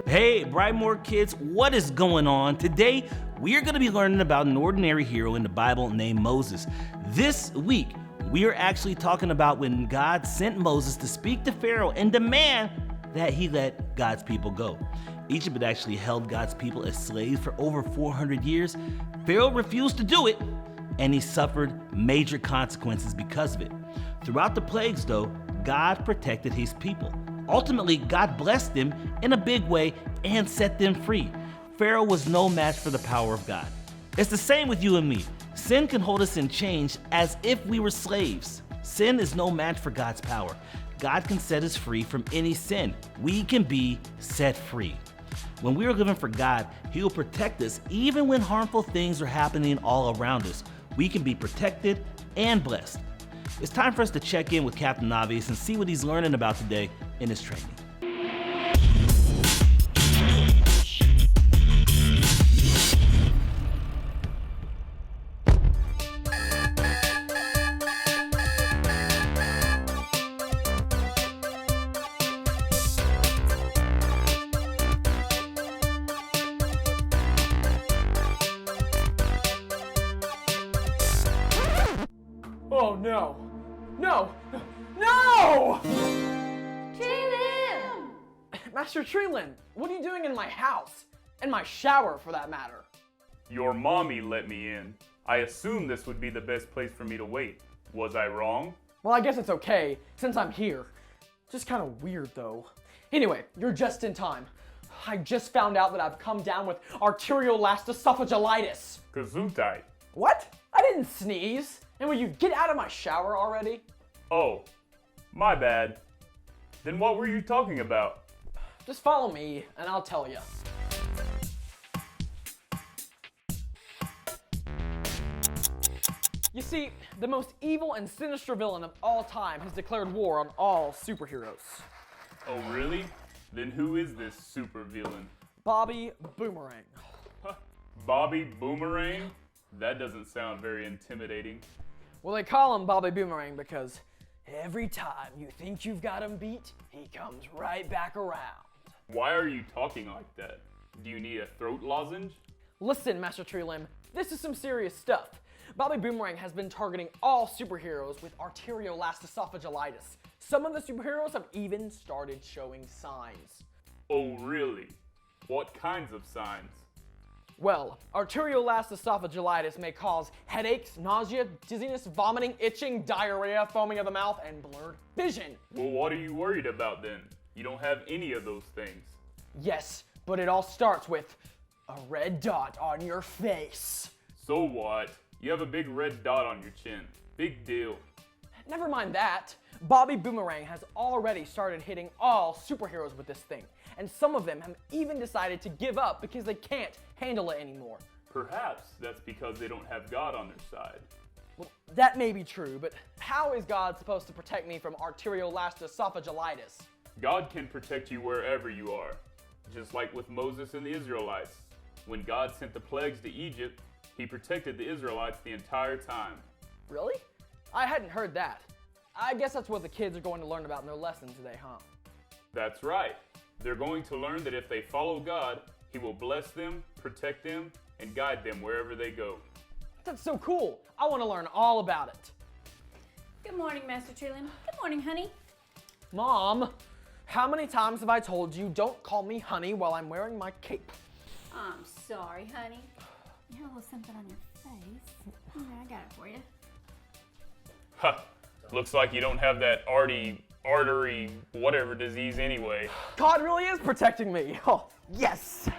Hey, Brightmoor Kids, what is going on? Today, we are going to be learning about an ordinary hero in the Bible named Moses. This week, we are actually talking about when God sent Moses to speak to Pharaoh and demand that he let God's people go. Egypt had actually held God's people as slaves for over 400 years. Pharaoh refused to do it, and he suffered major consequences because of it. Throughout the plagues, though, God protected his people. Ultimately, God blessed them in a big way and set them free. Pharaoh was no match for the power of God. It's the same with you and me. Sin can hold us in chains as if we were slaves. Sin is no match for God's power. God can set us free from any sin. We can be set free. When we are living for God, He will protect us even when harmful things are happening all around us. We can be protected and blessed. It's time for us to check in with Captain Obvious and see what he's learning about today in his training. Oh no! No! No! Treelim! Master Treelim, what are you doing in my house? In my shower, for that matter. Your mommy let me in. I assumed this would be the best place for me to wait. Was I wrong? Well, I guess it's okay, since I'm here. Just kind of weird, though. Anyway, you're just in time. I just found out that I've come down with arteriolastesophagitis. Gesundheit. What? I didn't sneeze. And will you get out of my shower already? Oh, my bad. Then what were you talking about? Just follow me, and I'll tell you. You see, the most evil and sinister villain of all time has declared war on all superheroes. Oh, really? Then who is this super villain? Bobby Boomerang. Bobby Boomerang? That doesn't sound very intimidating. Well, they call him Bobby Boomerang because every time you think you've got him beat, he comes right back around. Why are you talking like that? Do you need a throat lozenge? Listen, Master Treelim, this is some serious stuff. Bobby Boomerang has been targeting all superheroes with arteriolastesophagitis. Some of the superheroes have even started showing signs. Oh, really? What kinds of signs? Well, arteriolastesophagitis may cause headaches, nausea, dizziness, vomiting, itching, diarrhea, foaming of the mouth, and blurred vision. Well, what are you worried about then? You don't have any of those things. Yes, but it all starts with a red dot on your face. So what? You have a big red dot on your chin. Big deal. Never mind that. Bobby Boomerang has already started hitting all superheroes with this thing, and some of them have even decided to give up because they can't handle it anymore. Perhaps that's because they don't have God on their side. Well, that may be true, but how is God supposed to protect me from arteriolastesophagitis? God can protect you wherever you are, just like with Moses and the Israelites. When God sent the plagues to Egypt, He protected the Israelites the entire time. Really? I hadn't heard that. I guess that's what the kids are going to learn about in their lesson today, huh? That's right. They're going to learn that if they follow God, He will bless them, protect them, and guide them wherever they go. That's so cool. I want to learn all about it. Good morning, Master Treelim. Good morning, honey. Mom, how many times have I told you don't call me honey while I'm wearing my cape? I'm sorry, honey. You have a little something on your face. Yeah, I got it for you. Ha! Looks like you don't have that artery, whatever disease anyway. God really is protecting me. Oh, yes.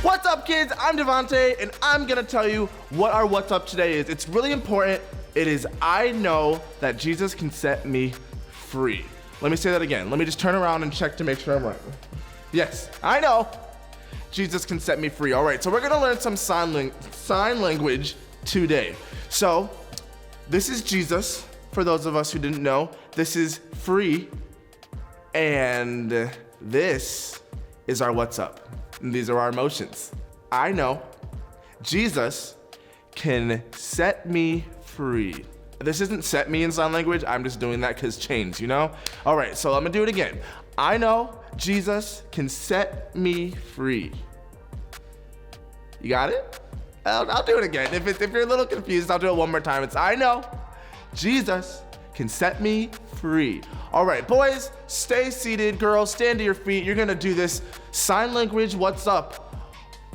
What's up, kids? I'm Devontae, and I'm gonna tell you what our What's Up today is. It's really important. It is, I know that Jesus can set me free. Let me say that again. Let me just turn around and check to make sure I'm right. Yes, I know. Jesus can set me free. All right, so we're gonna learn some sign language today. So, this is Jesus, for those of us who didn't know. This is free, and this is our What's Up. And these are our emotions. I know Jesus can set me free. This isn't set me in sign language. I'm just doing that because chains, you know? All right, so I'm gonna do it again. I know Jesus can set me free. You got it? I'll do it again. If you're a little confused, I'll do it one more time. It's I know Jesus can set me free. All right, boys, stay seated. Girls, stand to your feet. You're gonna do this sign language, what's up,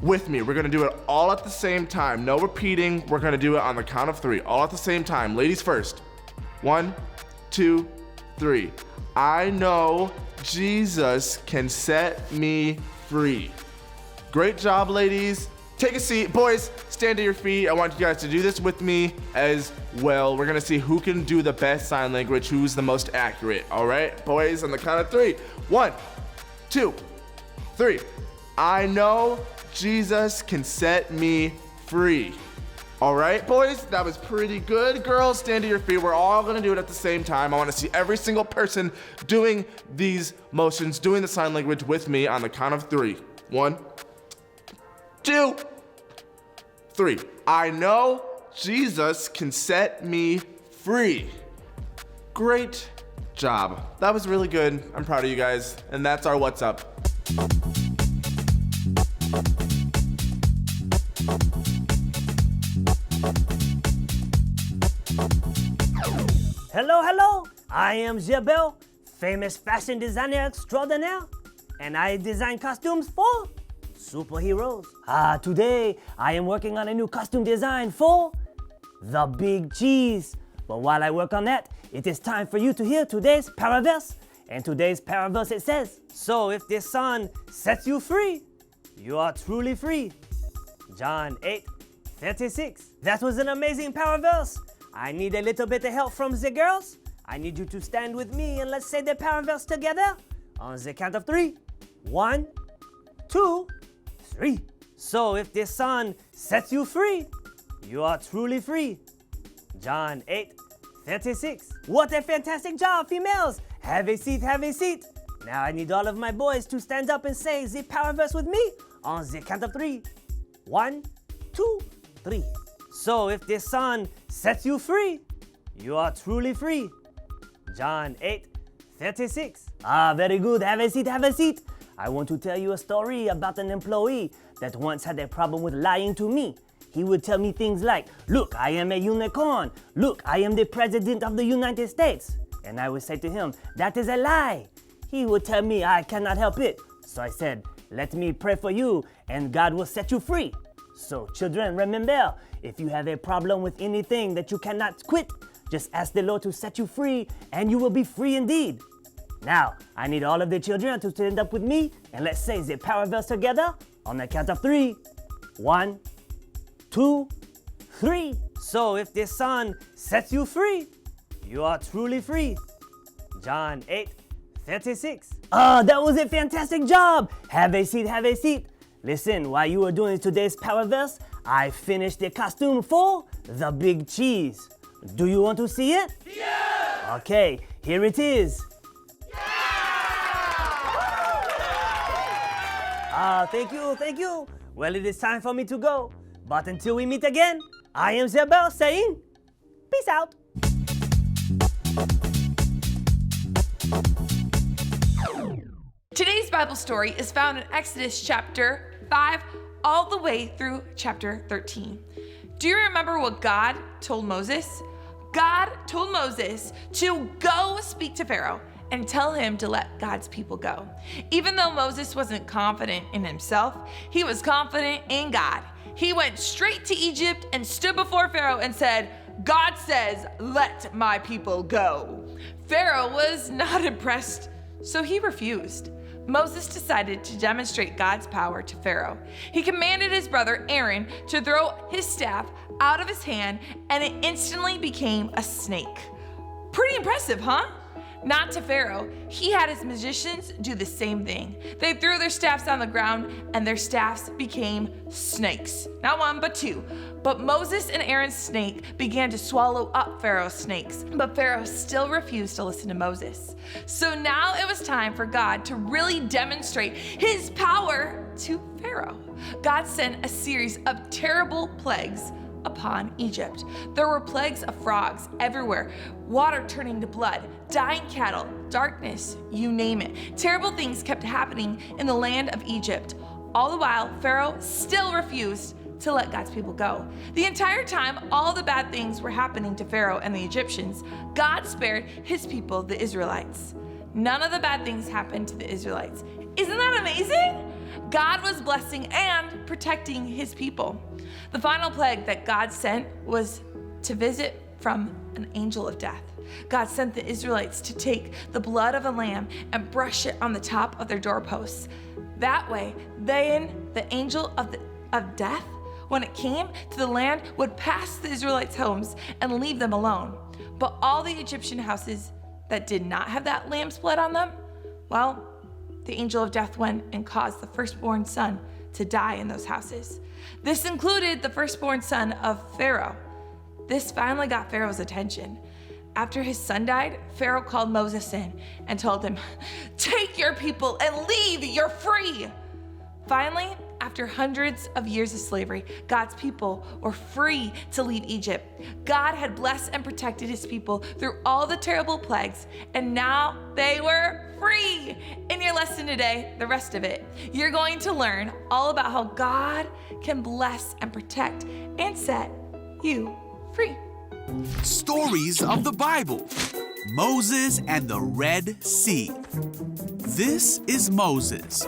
with me. We're gonna do it all at the same time. No repeating. We're gonna do it on the count of 3, all at the same time. Ladies first. 1, 2, 3. I know Jesus can set me free. Great job, ladies. Take a seat. Boys, stand to your feet. I want you guys to do this with me as well. We're gonna see who can do the best sign language, who's the most accurate. All right, boys, on the count of 3. 1, 2, 3. I know Jesus can set me free. All right, boys, that was pretty good. Girls, stand to your feet. We're all gonna do it at the same time. I wanna see every single person doing these motions, doing the sign language with me on the count of 3. 1, 2, 3. I know Jesus can set me free. Great job. That was really good. I'm proud of you guys. And that's our What's Up. Hello, hello. I am Jebel, famous fashion designer extraordinaire, and I design costumes for superheroes. Today I am working on a new costume design for the Big Cheese. But while I work on that, it is time for you to hear today's paraverse. And today's paraverse, it says, so if the Son sets you free, you are truly free. John 8:36. That was an amazing paraverse. I need a little bit of help from the girls. I need you to stand with me and let's say the paraverse together on the count of 3. 1, 2, 3. So if the Son sets you free, you are truly free. John 8:36. What a fantastic job, females. Have a seat, have a seat. Now I need all of my boys to stand up and say the paraverse with me on the count of 3. 1, 2, 3. So if the Son sets you free, you are truly free. John 8:36. Very good. Have a seat, have a seat. I want to tell you a story about an employee that once had a problem with lying to me. He would tell me things like, look, I am a unicorn. Look, I am the president of the United States. And I would say to him, that is a lie. He would tell me I cannot help it. So I said, let me pray for you and God will set you free. So children, remember, if you have a problem with anything that you cannot quit, just ask the Lord to set you free and you will be free indeed. Now, I need all of the children to stand up with me and let's say the paraverse together on the count of 3. 1, 2, 3. So if the Son sets you free, you are truly free. John 8:36. That was a fantastic job. Have a seat, have a seat. Listen, while you were doing today's paraverse, I finished the costume for the Big Cheese. Do you want to see it? Yeah! Okay, here it is. Thank you. Well, it is time for me to go. But until we meet again, I am Zebel saying, peace out. Today's Bible story is found in Exodus chapter 5 all the way through chapter 13. Do you remember what God told Moses? God told Moses to go speak to Pharaoh and tell him to let God's people go. Even though Moses wasn't confident in himself, he was confident in God. He went straight to Egypt and stood before Pharaoh and said, God says, let my people go. Pharaoh was not impressed, so he refused. Moses decided to demonstrate God's power to Pharaoh. He commanded his brother Aaron to throw his staff out of his hand, and it instantly became a snake. Pretty impressive, huh? Not to Pharaoh. He had his magicians do the same thing. They threw their staffs on the ground, and their staffs became snakes. Not one, but two. But Moses and Aaron's snake began to swallow up Pharaoh's snakes, but Pharaoh still refused to listen to Moses. So now it was time for God to really demonstrate his power to Pharaoh. God sent a series of terrible plagues upon Egypt. There were plagues of frogs everywhere, water turning to blood, dying cattle, darkness, you name it. Terrible things kept happening in the land of Egypt. All the while, Pharaoh still refused to let God's people go. The entire time all the bad things were happening to Pharaoh and the Egyptians, God spared his people, the Israelites. None of the bad things happened to the Israelites. Isn't that amazing? God was blessing and protecting his people. The final plague that God sent was to visit from an angel of death. God sent the Israelites to take the blood of a lamb and brush it on the top of their doorposts. That way, then the angel of death, when it came to the land, would pass the Israelites' homes and leave them alone. But all the Egyptian houses that did not have that lamb's blood on them, well, the angel of death went and caused the firstborn son to die in those houses. This included the firstborn son of Pharaoh. This finally got Pharaoh's attention. After his son died, Pharaoh called Moses in and told him, "Take your people and leave, you're free." Finally, after hundreds of years of slavery, God's people were free to leave Egypt. God had blessed and protected his people through all the terrible plagues, and now they were free. In your lesson today, the rest of it, you're going to learn all about how God can bless and protect and set you free. Stories of the Bible. Moses and the Red Sea. This is Moses,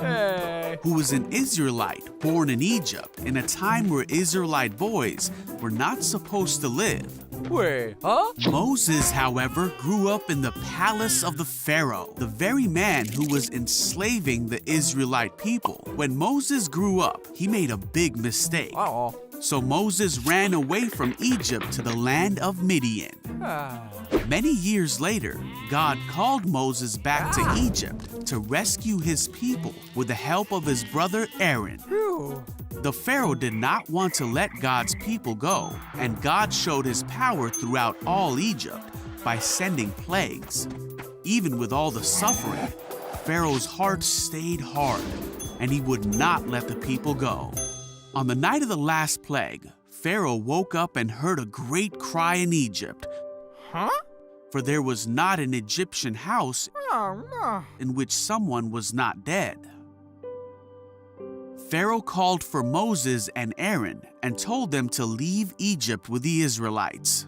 who was an Israelite born in Egypt in a time where Israelite boys were not supposed to live. Wait, huh? Moses, however, grew up in the palace of the Pharaoh, the very man who was enslaving the Israelite people. When Moses grew up, he made a big mistake. Uh-oh. So Moses ran away from Egypt to the land of Midian. Many years later, God called Moses back to Egypt to rescue his people with the help of his brother Aaron. The Pharaoh did not want to let God's people go, and God showed his power throughout all Egypt by sending plagues. Even with all the suffering, Pharaoh's heart stayed hard, and he would not let the people go. On the night of the last plague, Pharaoh woke up and heard a great cry in Egypt. Huh? For there was not an Egyptian house in which someone was not dead. Pharaoh called for Moses and Aaron and told them to leave Egypt with the Israelites.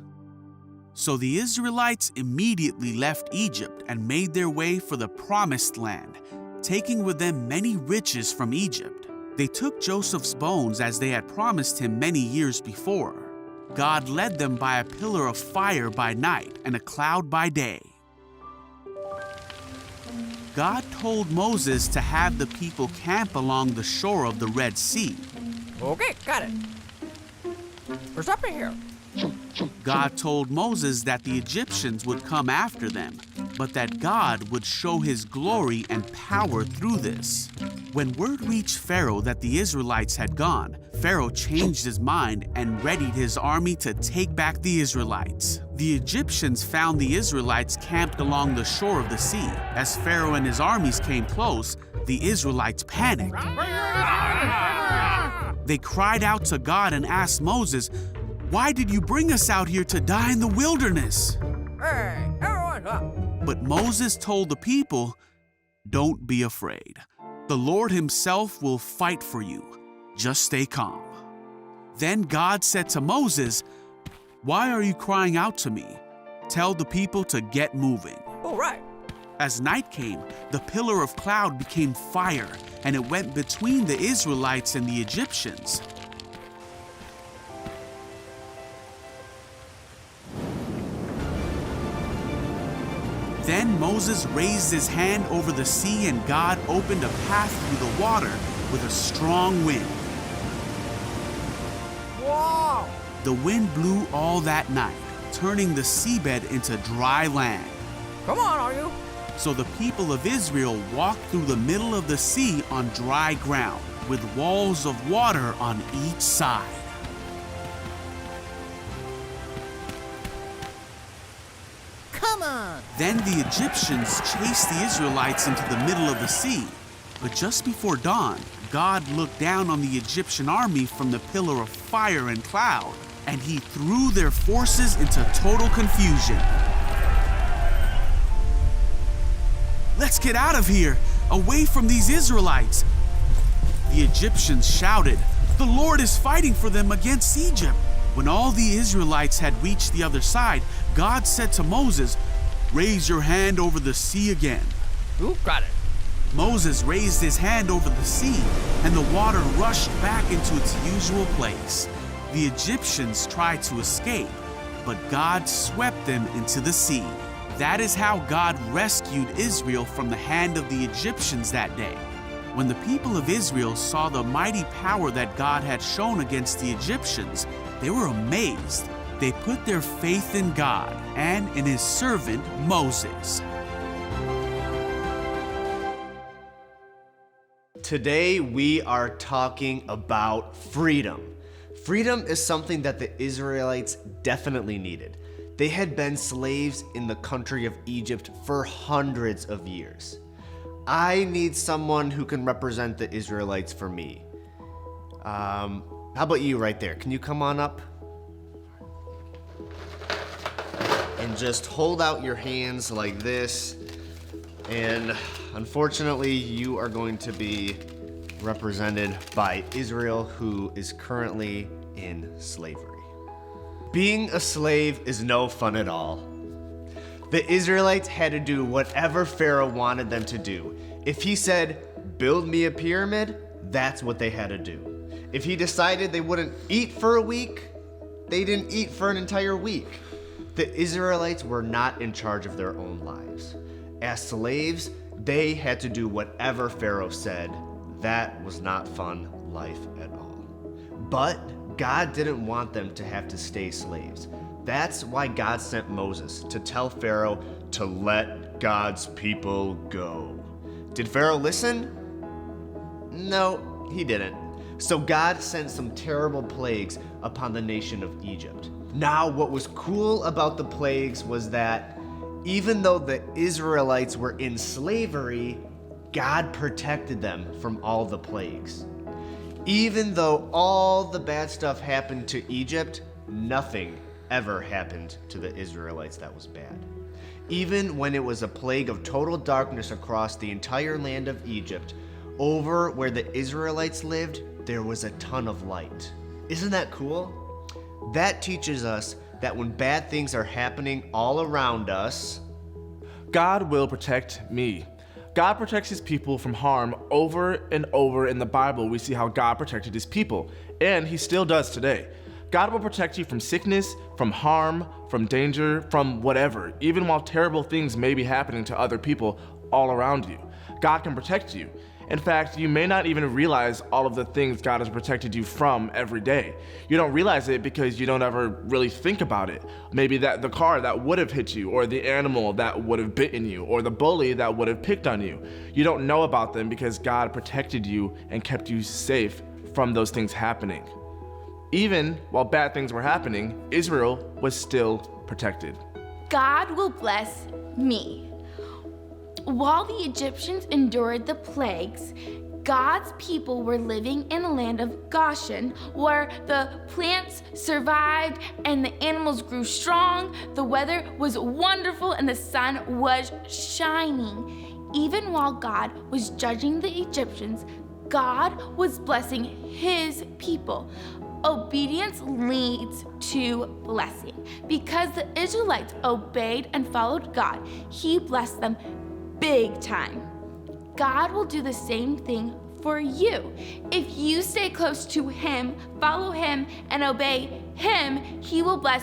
So the Israelites immediately left Egypt and made their way for the Promised Land, taking with them many riches from Egypt. They took Joseph's bones as they had promised him many years before. God led them by a pillar of fire by night and a cloud by day. God told Moses to have the people camp along the shore of the Red Sea. Okay, got it. There's something here. God told Moses that the Egyptians would come after them, but that God would show his glory and power through this. When word reached Pharaoh that the Israelites had gone, Pharaoh changed his mind and readied his army to take back the Israelites. The Egyptians found the Israelites camped along the shore of the sea. As Pharaoh and his armies came close, the Israelites panicked. They cried out to God and asked Moses, "Why did you bring us out here to die in the wilderness?" Hey, everyone up. But Moses told the people, "Don't be afraid. The Lord himself will fight for you. Just stay calm." Then God said to Moses, "Why are you crying out to me? Tell the people to get moving." All right. As night came, the pillar of cloud became fire, and it went between the Israelites and the Egyptians. Then Moses raised his hand over the sea, and God opened a path through the water with a strong wind. Wow. The wind blew all that night, turning the seabed into dry land. Come on, are you? So the people of Israel walked through the middle of the sea on dry ground, with walls of water on each side. Come on. Then the Egyptians chased the Israelites into the middle of the sea. But just before dawn, God looked down on the Egyptian army from the pillar of fire and cloud, and he threw their forces into total confusion. Let's get out of here, away from these Israelites. The Egyptians shouted, "The Lord is fighting for them against Egypt." When all the Israelites had reached the other side, God said to Moses, "Raise your hand over the sea again." Ooh, got it. Moses raised his hand over the sea, and the water rushed back into its usual place. The Egyptians tried to escape, but God swept them into the sea. That is how God rescued Israel from the hand of the Egyptians that day. When the people of Israel saw the mighty power that God had shown against the Egyptians, they were amazed. They put their faith in God and in his servant Moses. Today we are talking about freedom. Freedom is something that the Israelites definitely needed. They had been slaves in the country of Egypt for hundreds of years. I need someone who can represent the Israelites for me. How about you right there? Can you come on up? And just hold out your hands like this. And unfortunately, you are going to be represented by Israel, who is currently in slavery. Being a slave is no fun at all. The Israelites had to do whatever Pharaoh wanted them to do. If he said, "Build me a pyramid," that's what they had to do. If he decided they wouldn't eat for a week, they didn't eat for an entire week. The Israelites were not in charge of their own lives. As slaves, they had to do whatever Pharaoh said. That was not fun life at all. But God didn't want them to have to stay slaves. That's why God sent Moses to tell Pharaoh to let God's people go. Did Pharaoh listen? No, he didn't. So God sent some terrible plagues upon the nation of Egypt. Now, what was cool about the plagues was that even though the Israelites were in slavery, God protected them from all the plagues. Even though all the bad stuff happened to Egypt, nothing ever happened to the Israelites that was bad. Even when it was a plague of total darkness across the entire land of Egypt, over where the Israelites lived, there was a ton of light. Isn't that cool? That teaches us that when bad things are happening all around us, God will protect me. God protects his people from harm. Over and over in the Bible, we see how God protected his people, and he still does today. God will protect you from sickness, from harm, from danger, from whatever, even while terrible things may be happening to other people all around you. God can protect you. In fact, you may not even realize all of the things God has protected you from every day. You don't realize it because you don't ever really think about it. Maybe that the car that would have hit you, or the animal that would have bitten you, or the bully that would have picked on you. You don't know about them because God protected you and kept you safe from those things happening. Even while bad things were happening, Israel was still protected. God will bless me. While the Egyptians endured the plagues, God's people were living in the land of Goshen, where the plants survived and the animals grew strong, the weather was wonderful, and the sun was shining. Even while God was judging the Egyptians, God was blessing his people. Obedience leads to blessing. Because the Israelites obeyed and followed God, he blessed them big time. God will do the same thing for you. If you stay close to him, follow him, and obey him, he will bless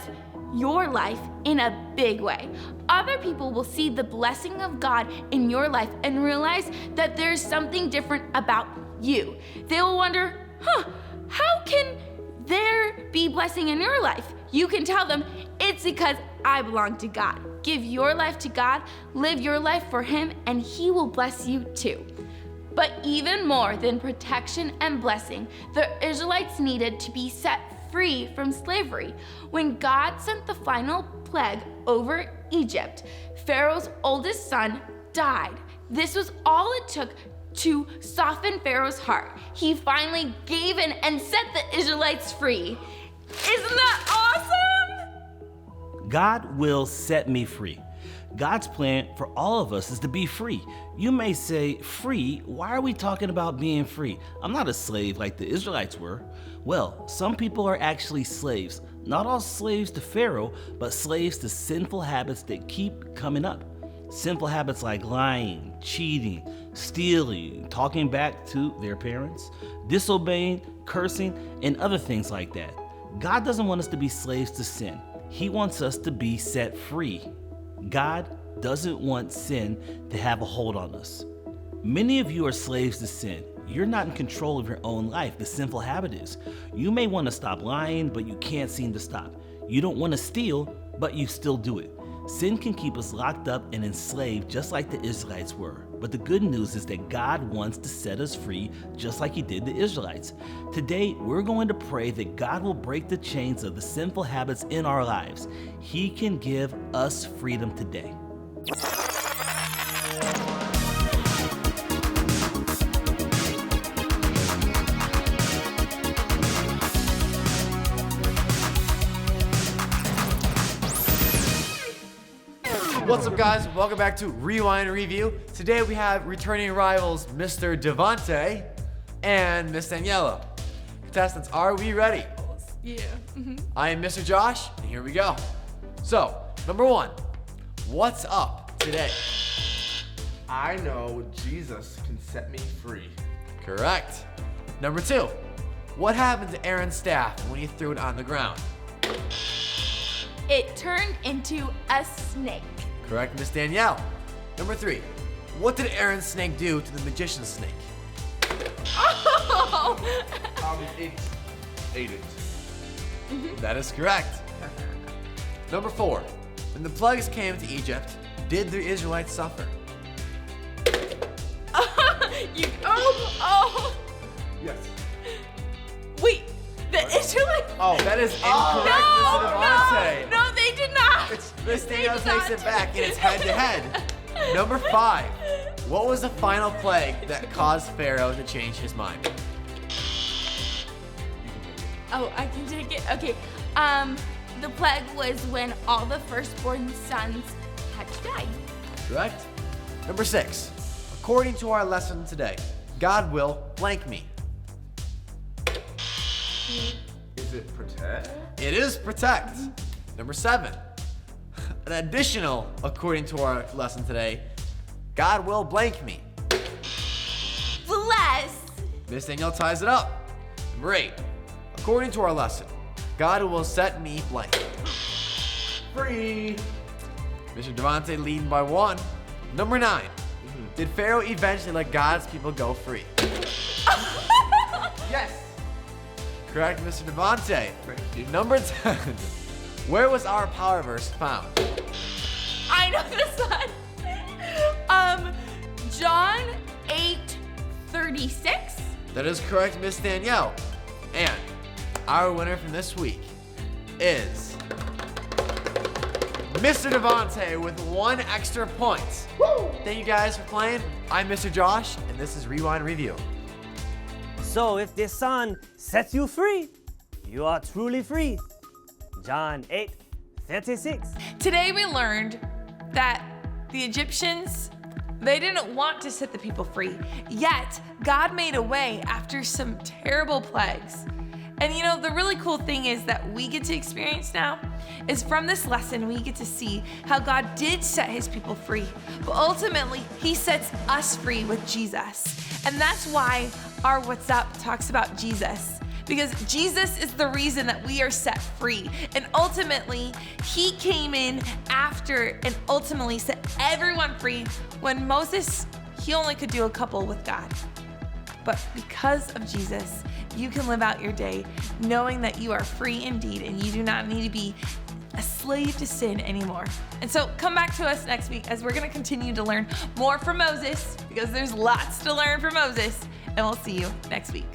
your life in a big way. Other people will see the blessing of God in your life and realize that there's something different about you. They will wonder, how can there be blessing in your life? You can tell them, it's because I belong to God. Give your life to God, live your life for him, and he will bless you too. But even more than protection and blessing, the Israelites needed to be set free from slavery. When God sent the final plague over Egypt, Pharaoh's oldest son died. This was all it took to soften Pharaoh's heart. He finally gave in and set the Israelites free. Isn't that awesome? God will set me free. God's plan for all of us is to be free. You may say, free? Why are we talking about being free? I'm not a slave like the Israelites were. Well, some people are actually slaves. Not all slaves to Pharaoh, but slaves to sinful habits that keep coming up. Sinful habits like lying, cheating, stealing, talking back to their parents, disobeying, cursing, and other things like that. God doesn't want us to be slaves to sin. He wants us to be set free. God doesn't want sin to have a hold on us. Many of you are slaves to sin. You're not in control of your own life. The sinful habit is. You may want to stop lying, but you can't seem to stop. You don't want to steal, but you still do it. Sin can keep us locked up and enslaved just like the Israelites were. But the good news is that God wants to set us free just like he did the Israelites. Today, we're going to pray that God will break the chains of the sinful habits in our lives. He can give us freedom today. What's up, guys? Welcome back to Rewind Review. Today we have returning rivals Mr. Devante and Miss Daniela. Contestants, are we ready? Yeah. I am Mr. Josh, and here we go. So, number one, what's up today? I know Jesus can set me free. Correct. Number two, what happened to Aaron's staff when he threw it on the ground? It turned into a snake. Correct, Miss Danielle. Number three, what did Aaron's snake do to the magician's snake? Oh! It ate it. That is correct. Number four, when the plagues came to Egypt, did the Israelites suffer? Yes. Wait, the Israelites? Oh, That is incorrect, Mr. Devante. No, they did not. Miss Danielle They did takes it not. back, and it's head to head. Number five, what was the final plague that caused Pharaoh to change his mind? Oh, I can take it. Okay. The plague was when all the firstborn sons had to die. Correct. Number six, according to our lesson today, God will blank me. Is it protect? It is protect. Number seven, an additional, according to our lesson today, God will blank me. Bless. Miss Danielle ties it up. Number eight, according to our lesson, God will set me blank. Free. Mr. Devante leading by one. Number nine, did Pharaoh eventually let God's people go free? Yes. Correct, Mr. Devante. Thank you. Number 10, where was our power verse found? I know this one. John 8:36. That is correct, Miss Danielle. And our winner from this week is Mr. Devante with 1 extra point. Woo! Thank you guys for playing. I'm Mr. Josh, and this is Rewind Review. So if the Son sets you free, you are truly free. John 8:36. Today we learned that the Egyptians, they didn't want to set the people free, yet God made a way after some terrible plagues. And you know, the really cool thing is that we get to experience now is from this lesson, we get to see how God did set his people free, but ultimately he sets us free with Jesus. And that's why our What's Up talks about Jesus, because Jesus is the reason that we are set free. And ultimately, he came in after and ultimately set everyone free when Moses, he only could do a couple with God. But because of Jesus, you can live out your day knowing that you are free indeed and you do not need to be a slave to sin anymore. And so come back to us next week as we're going to continue to learn more from Moses, because there's lots to learn from Moses, and we'll see you next week.